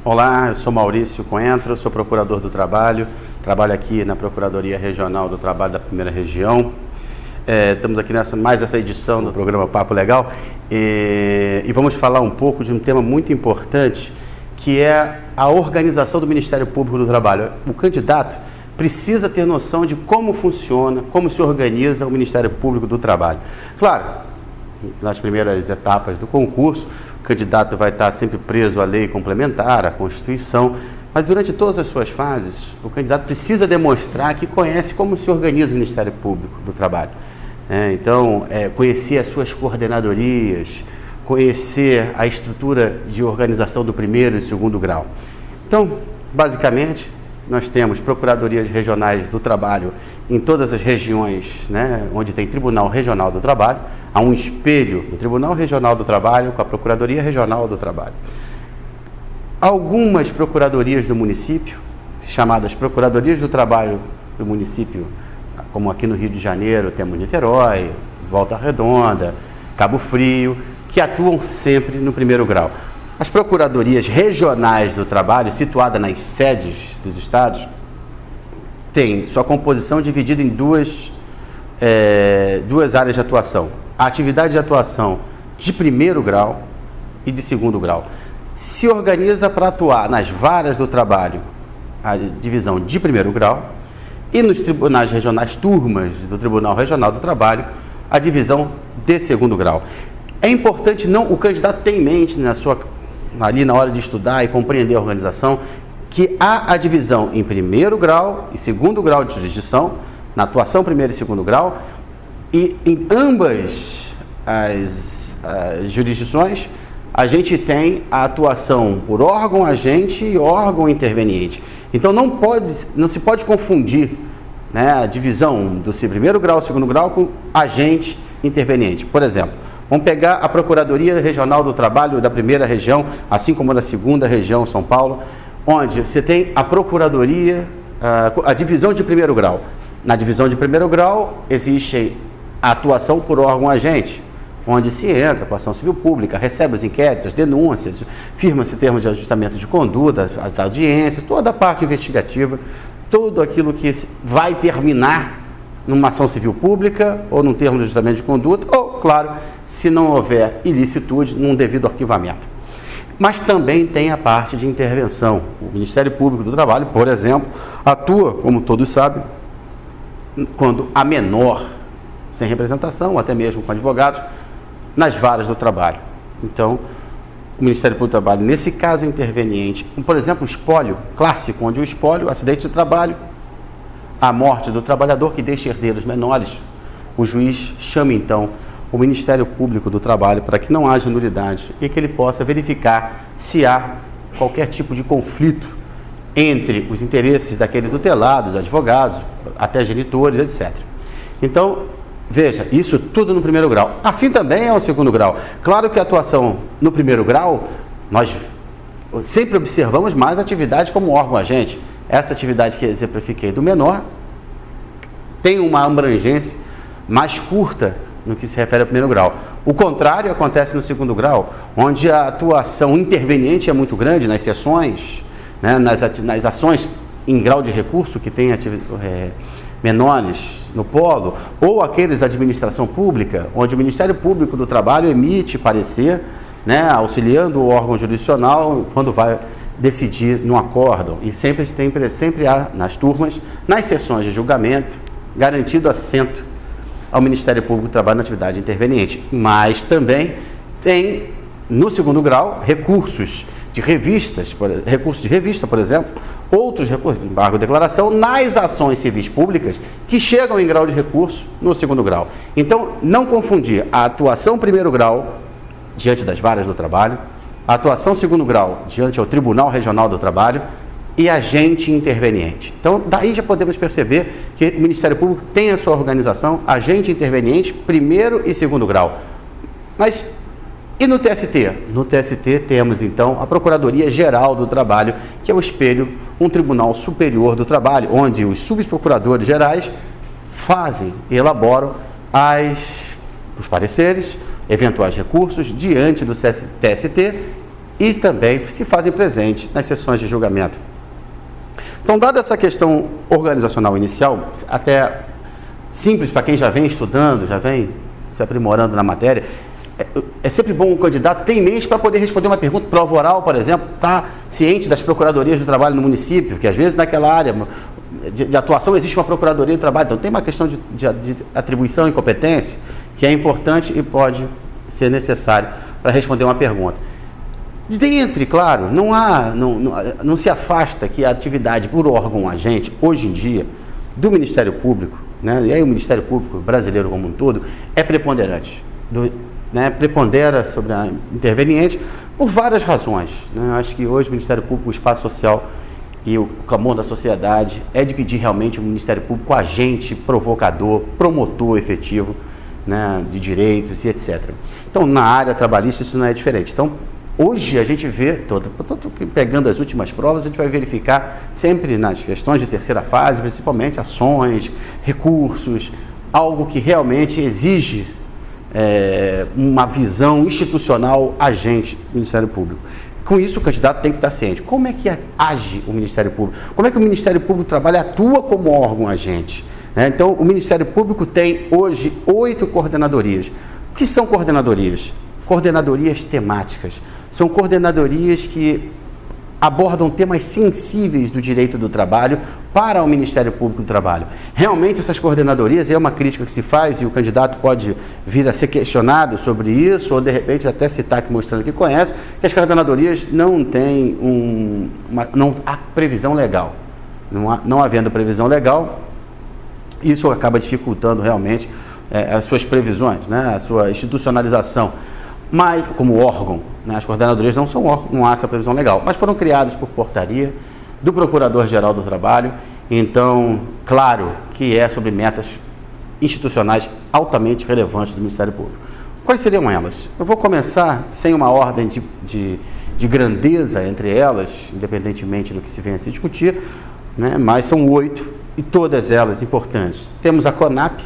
Olá, eu sou Maurício Coentro, sou procurador do trabalho, trabalho aqui na Procuradoria Regional do Trabalho da Primeira Região. Estamos aqui mais essa edição do programa Papo Legal e vamos falar um pouco de um tema muito importante, que é a organização do Ministério Público do Trabalho. O candidato precisa ter noção de como funciona, como se organiza o Ministério Público do Trabalho. Claro, nas primeiras etapas do concurso, o candidato vai estar sempre preso à lei complementar, à Constituição, mas durante todas as suas fases, o candidato precisa demonstrar que conhece como se organiza o Ministério Público do Trabalho. Então, conhecer as suas coordenadorias, conhecer a estrutura de organização do primeiro e segundo grau. Então, basicamente, nós temos procuradorias regionais do trabalho em todas as regiões, onde tem Tribunal Regional do Trabalho. Há um espelho do Tribunal Regional do Trabalho com a Procuradoria Regional do Trabalho. Algumas procuradorias do município, chamadas Procuradorias do Trabalho do município, como aqui no Rio de Janeiro temos Niterói, Volta Redonda, Cabo Frio, que atuam sempre no primeiro grau. As procuradorias regionais do trabalho, situadas nas sedes dos estados, têm sua composição dividida em duas áreas de atuação. A atividade de atuação de primeiro grau e de segundo grau. Se organiza para atuar nas varas do trabalho, a divisão de primeiro grau, e nos tribunais regionais, turmas do Tribunal Regional do Trabalho, a divisão de segundo grau. É importante o candidato ter em mente ali na hora de estudar e compreender a organização, que há a divisão em primeiro grau e segundo grau de jurisdição, na atuação primeiro e segundo grau, e em ambas as jurisdições, a gente tem a atuação por órgão agente e órgão interveniente. Então não se pode confundir a divisão do primeiro grau e segundo grau com agente interveniente. Por exemplo, vamos pegar a Procuradoria Regional do Trabalho da primeira região, assim como na segunda região, São Paulo, onde você tem a Procuradoria, a divisão de primeiro grau. Na divisão de primeiro grau existe a atuação por órgão agente, onde se entra com a ação civil pública, recebe os inquéritos, as denúncias, firma-se termos de ajustamento de conduta, as audiências, toda a parte investigativa, tudo aquilo que vai terminar numa ação civil pública ou num termo de ajustamento de conduta, ou, claro, se não houver ilicitude, num devido arquivamento. Mas também tem a parte de intervenção. O Ministério Público do Trabalho, por exemplo, atua, como todos sabem, quando há menor, sem representação, até mesmo com advogados, nas varas do trabalho. Então, o Ministério Público do Trabalho, nesse caso, é interveniente. Por exemplo, o espólio clássico, onde o espólio, acidente de trabalho, a morte do trabalhador que deixa herdeiros menores, o juiz chama, então, o Ministério Público do Trabalho para que não haja nulidade e que ele possa verificar se há qualquer tipo de conflito entre os interesses daquele tutelado, os advogados, até genitores, etc. Então, veja, isso tudo no primeiro grau. Assim também é o segundo grau. Claro que a atuação no primeiro grau, nós sempre observamos mais atividade como órgão agente. Essa atividade que eu exemplifiquei do menor tem uma abrangência mais curta no que se refere ao primeiro grau. O contrário acontece no segundo grau, onde a atuação interveniente é muito grande nas sessões, nas ações em grau de recurso que tem menores no polo, ou aqueles da administração pública, onde o Ministério Público do Trabalho emite parecer, auxiliando o órgão jurisdicional quando vai decidir no acórdão. E sempre há nas turmas, nas sessões de julgamento, garantido assento ao Ministério Público do Trabalho na atividade interveniente. Mas também tem, no segundo grau, recursos de revista, por exemplo, outros recursos de embargo de declaração nas ações civis públicas que chegam em grau de recurso no segundo grau. Então, não confundir a atuação primeiro grau diante das varas do trabalho, a atuação segundo grau diante ao Tribunal Regional do Trabalho e agente interveniente. Então, daí já podemos perceber que o Ministério Público tem a sua organização, agente interveniente, primeiro e segundo grau. Mas, e no TST? No TST temos, então, a Procuradoria Geral do Trabalho, que é o espelho, um Tribunal Superior do Trabalho, onde os subprocuradores gerais fazem e elaboram os pareceres, eventuais recursos diante do TST e também se fazem presentes nas sessões de julgamento. Então, dada essa questão organizacional inicial, até simples para quem já vem estudando, já vem se aprimorando na matéria, é sempre bom o candidato ter em mente para poder responder uma pergunta, prova oral, por exemplo, está ciente das procuradorias do trabalho no município, que às vezes naquela área de atuação existe uma procuradoria do trabalho, então tem uma questão de atribuição e competência que é importante e pode ser necessário para responder uma pergunta. Dentre, claro, não se afasta que a atividade por órgão agente, hoje em dia, do Ministério Público, né, e aí o Ministério Público brasileiro como um todo, é preponderante. Prepondera sobre a interveniente por várias razões. Né? Acho que hoje o Ministério Público, o espaço social e o clamor da sociedade é de pedir realmente o Ministério Público agente, provocador, promotor efetivo, né, de direitos e etc. Então, na área trabalhista isso não é diferente. Então, hoje a gente vê, pegando as últimas provas, a gente vai verificar sempre nas questões de terceira fase, principalmente ações, recursos, algo que realmente exige uma visão institucional agente do Ministério Público. Com isso, o candidato tem que estar ciente. Como é que age o Ministério Público? Como é que o Ministério Público trabalha, atua como órgão agente? Então, o Ministério Público tem hoje 8 coordenadorias. O que são coordenadorias? Coordenadorias temáticas. São coordenadorias que abordam temas sensíveis do direito do trabalho para o Ministério Público do Trabalho. Realmente essas coordenadorias, é uma crítica que se faz e o candidato pode vir a ser questionado sobre isso ou de repente até citar aqui mostrando que conhece, que as coordenadorias não têm não há previsão legal. Não havendo previsão legal, isso acaba dificultando realmente as suas previsões, né, a sua institucionalização. Mas, como órgão, né, as coordenadorias não são órgão, não há essa previsão legal, mas foram criadas por portaria do Procurador-Geral do Trabalho, então, claro que é sobre metas institucionais altamente relevantes do Ministério Público. Quais seriam elas? Eu vou começar sem uma ordem de grandeza entre elas, independentemente do que se venha a se discutir, né, mas são 8 e todas elas importantes. Temos a CONAP,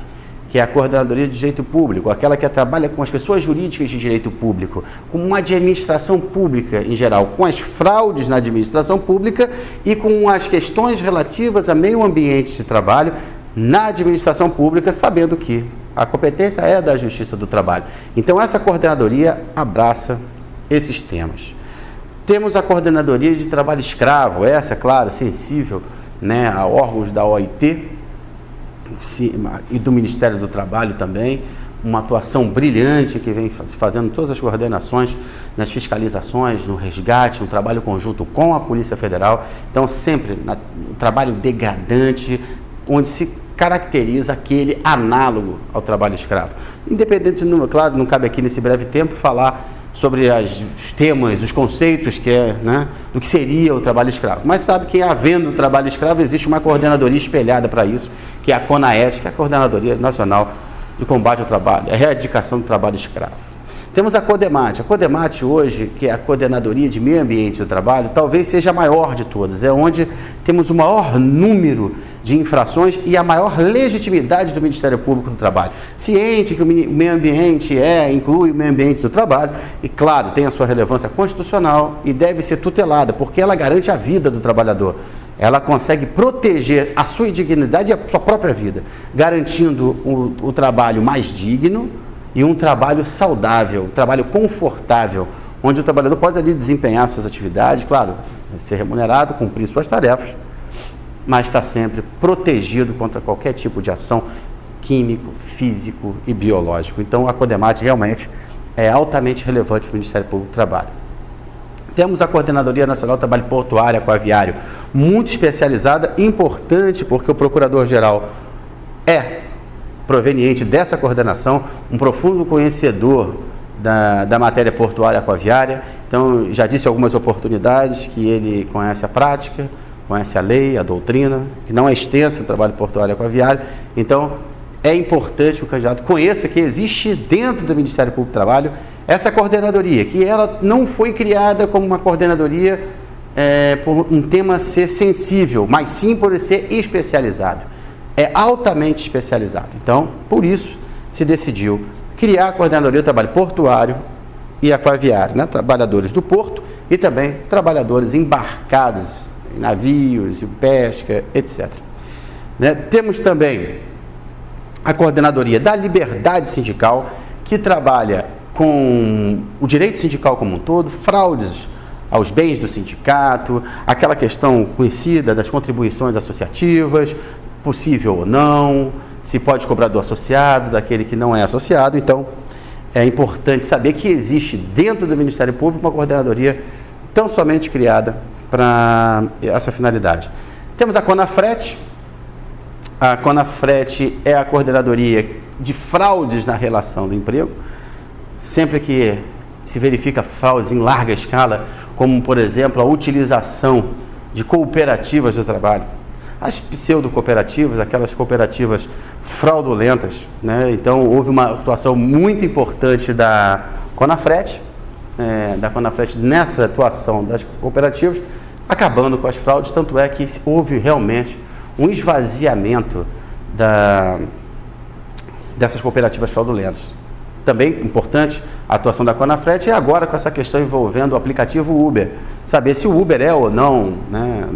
que é a Coordenadoria de Direito Público, aquela que trabalha com as pessoas jurídicas de direito público, com a administração pública em geral, com as fraudes na administração pública e com as questões relativas a meio ambiente de trabalho na administração pública, sabendo que a competência é da Justiça do Trabalho. Então, essa coordenadoria abraça esses temas. Temos a Coordenadoria de Trabalho Escravo, essa, claro, sensível, né, a órgãos da OIT, e do Ministério do Trabalho também, uma atuação brilhante que vem fazendo todas as coordenações nas fiscalizações, no resgate, no trabalho conjunto com a Polícia Federal. Então, sempre um trabalho degradante, onde se caracteriza aquele análogo ao trabalho escravo. Independente, claro, não cabe aqui nesse breve tempo falar sobre os temas, os conceitos do que seria o trabalho escravo. Mas sabe que, havendo trabalho escravo, existe uma coordenadoria espelhada para isso, que é a CONAET, que é a Coordenadoria Nacional de Combate ao Trabalho, a erradicação do trabalho escravo. Temos a CODEMAT. A CODEMAT hoje, que é a Coordenadoria de Meio Ambiente do Trabalho, talvez seja a maior de todas. É onde temos o maior número de infrações e a maior legitimidade do Ministério Público do Trabalho. Ciente que o meio ambiente inclui o meio ambiente do trabalho e, claro, tem a sua relevância constitucional e deve ser tutelada, porque ela garante a vida do trabalhador. Ela consegue proteger a sua dignidade e a sua própria vida, garantindo o trabalho mais digno e um trabalho saudável, um trabalho confortável, onde o trabalhador pode ali desempenhar suas atividades, claro, ser remunerado, cumprir suas tarefas, mas está sempre protegido contra qualquer tipo de ação químico, físico e biológico. Então, a CODEMAT realmente é altamente relevante para o Ministério Público do Trabalho. Temos a Coordenadoria Nacional do Trabalho Portuário e Aquaviário, muito especializada, importante, porque o Procurador-Geral é proveniente dessa coordenação, um profundo conhecedor da matéria portuária e aquaviária. Então, já disse algumas oportunidades que ele conhece a prática, conhece a lei, a doutrina, que não é extensa no trabalho portuário e aquaviário. Então, é importante que o candidato conheça que existe dentro do Ministério Público do Trabalho essa coordenadoria, que ela não foi criada como uma coordenadoria por um tema ser sensível, mas sim por ser especializado. É altamente especializado. Então, por isso, se decidiu criar a Coordenadoria do Trabalho Portuário e aquaviário, né? Trabalhadores do porto e também trabalhadores embarcados em navios, em pesca, etc. Né? Temos também a Coordenadoria da Liberdade Sindical, que trabalha com o direito sindical como um todo, fraudes aos bens do sindicato, aquela questão conhecida das contribuições associativas, possível ou não, se pode cobrar do associado, daquele que não é associado. Então, é importante saber que existe dentro do Ministério Público uma coordenadoria tão somente criada para essa finalidade. Temos a CONAFRET. A CONAFRET é a coordenadoria de fraudes na relação do emprego. Sempre que se verifica fraudes em larga escala, como, por exemplo, a utilização de cooperativas do trabalho, as pseudo-cooperativas, aquelas cooperativas fraudulentas, né? Então, houve uma atuação muito importante da CONAFRET, nessa atuação das cooperativas, acabando com as fraudes, tanto é que houve realmente um esvaziamento dessas cooperativas fraudulentas. Também importante a atuação da CONAFRET e agora com essa questão envolvendo o aplicativo Uber, saber se o Uber é ou não, né,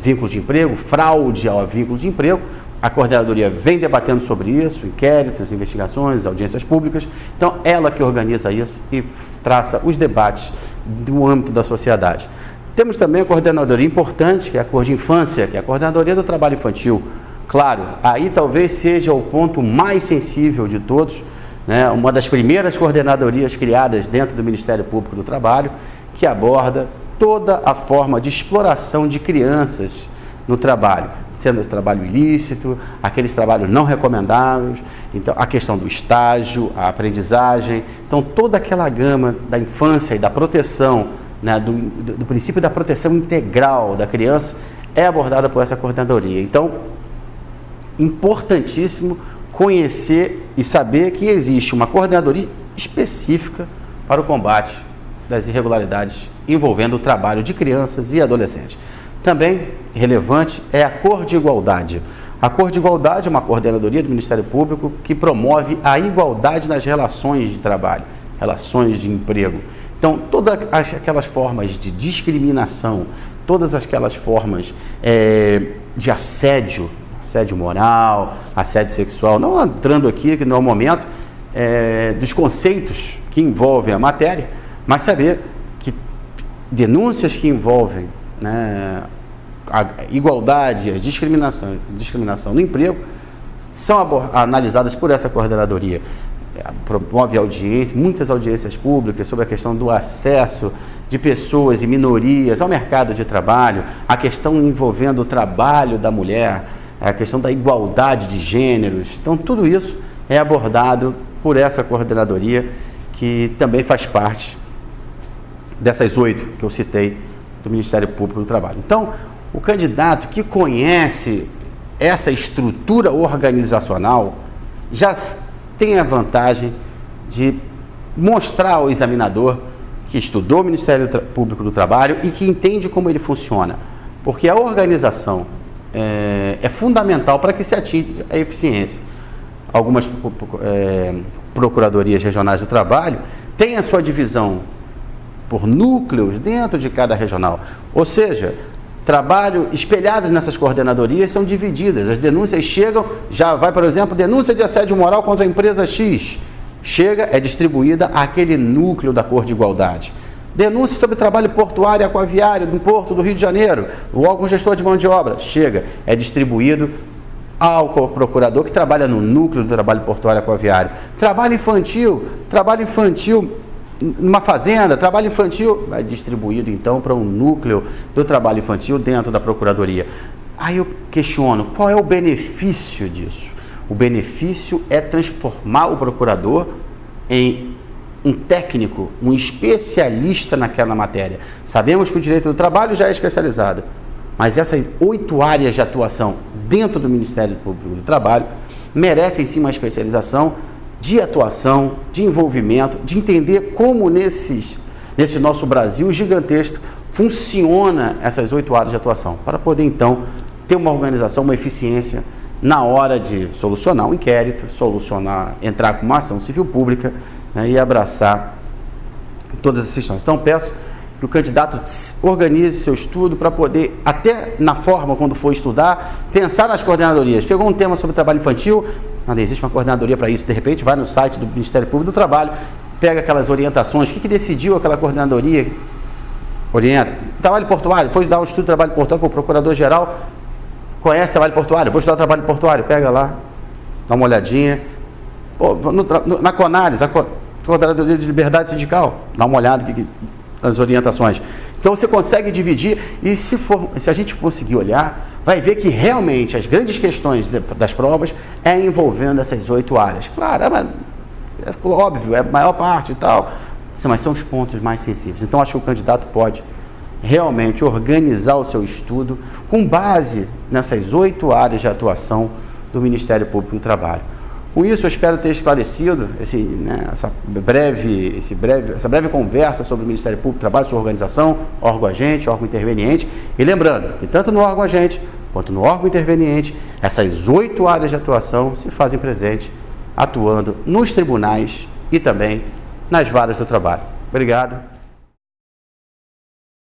vínculo de emprego, fraude ao vínculo de emprego. A coordenadoria vem debatendo sobre isso, inquéritos, investigações, audiências públicas. Então, ela que organiza isso e traça os debates do âmbito da sociedade. Temos também a coordenadoria importante, que é a Cor de Infância, que é a Coordenadoria do Trabalho Infantil. Claro, aí talvez seja o ponto mais sensível de todos, né? Uma das primeiras coordenadorias criadas dentro do Ministério Público do Trabalho, que aborda toda a forma de exploração de crianças no trabalho, sendo o trabalho ilícito, aqueles trabalhos não recomendados, então a questão do estágio, a aprendizagem, então toda aquela gama da infância e da proteção, né, do princípio da proteção integral da criança é abordada por essa coordenadoria. Então, importantíssimo conhecer e saber que existe uma coordenadoria específica para o combate das irregularidades envolvendo o trabalho de crianças e adolescentes. Também relevante é a Cor de Igualdade. A Cor de Igualdade é uma coordenadoria do Ministério Público que promove a igualdade nas relações de trabalho, relações de emprego. Então, todas aquelas formas de discriminação, todas aquelas formas de assédio moral, assédio sexual, não entrando aqui, que não é o momento, dos conceitos que envolvem a matéria, mas saber que denúncias que envolvem, né, a igualdade, a discriminação no emprego, são analisadas por essa coordenadoria. Promove audiência, muitas audiências públicas sobre a questão do acesso de pessoas e minorias ao mercado de trabalho, a questão envolvendo o trabalho da mulher, a questão da igualdade de gêneros. Então, tudo isso é abordado por essa coordenadoria, que também faz parte dessas 8 que eu citei do Ministério Público do Trabalho. Então, o candidato que conhece essa estrutura organizacional já tem a vantagem de mostrar ao examinador que estudou o Ministério Público do Trabalho e que entende como ele funciona, porque a organização é fundamental para que se atinja a eficiência. Algumas procuradorias regionais do trabalho têm a sua divisão por núcleos dentro de cada regional, ou seja, trabalho espelhados nessas coordenadorias são divididas. As denúncias chegam, já vai, por exemplo, denúncia de assédio moral contra a empresa X, chega, é distribuída àquele núcleo da Cor de Igualdade. Denúncia sobre trabalho portuário e aquaviário no Porto do Rio de Janeiro, o órgão gestor de mão de obra, chega, é distribuído ao procurador que trabalha no núcleo do trabalho portuário e aquaviário. Trabalho infantil numa fazenda, trabalho infantil, vai distribuído então para um núcleo do trabalho infantil dentro da Procuradoria. Aí eu questiono, qual é o benefício disso? O benefício é transformar o procurador em um técnico, um especialista naquela matéria. Sabemos que o direito do trabalho já é especializado, mas essas 8 áreas de atuação dentro do Ministério Público do Trabalho merecem sim uma especialização de atuação, de envolvimento, de entender como nesse nosso Brasil gigantesco funciona essas 8 áreas de atuação, para poder então ter uma organização, uma eficiência na hora de solucionar um inquérito, entrar com uma ação civil pública, né, e abraçar todas as questões. Então, peço que o candidato organize seu estudo para poder, até na forma, quando for estudar, pensar nas coordenadorias. Pegou um tema sobre trabalho infantil, não existe uma coordenadoria para isso. De repente, vai no site do Ministério Público do Trabalho, pega aquelas orientações, o que decidiu aquela coordenadoria, orienta. Trabalho portuário, foi dar o estudo de trabalho portuário para o procurador-geral, conhece trabalho portuário, vou estudar trabalho portuário, pega lá, dá uma olhadinha. Pô, na CONARES, a Coordenadoria de Liberdade Sindical, dá uma olhada nas orientações. Então você consegue dividir e se a gente conseguir olhar, vai ver que realmente as grandes questões das provas é envolvendo essas 8 áreas. Claro, é óbvio, é a maior parte e tal, mas são os pontos mais sensíveis. Então acho que o candidato pode realmente organizar o seu estudo com base nessas 8 áreas de atuação do Ministério Público do Trabalho. Com isso, eu espero ter esclarecido essa breve conversa sobre o Ministério Público do Trabalho, sua organização, órgão-agente, órgão interveniente. E lembrando que tanto no órgão-agente quanto no órgão interveniente, essas 8 áreas de atuação se fazem presente, atuando nos tribunais e também nas varas do trabalho. Obrigado.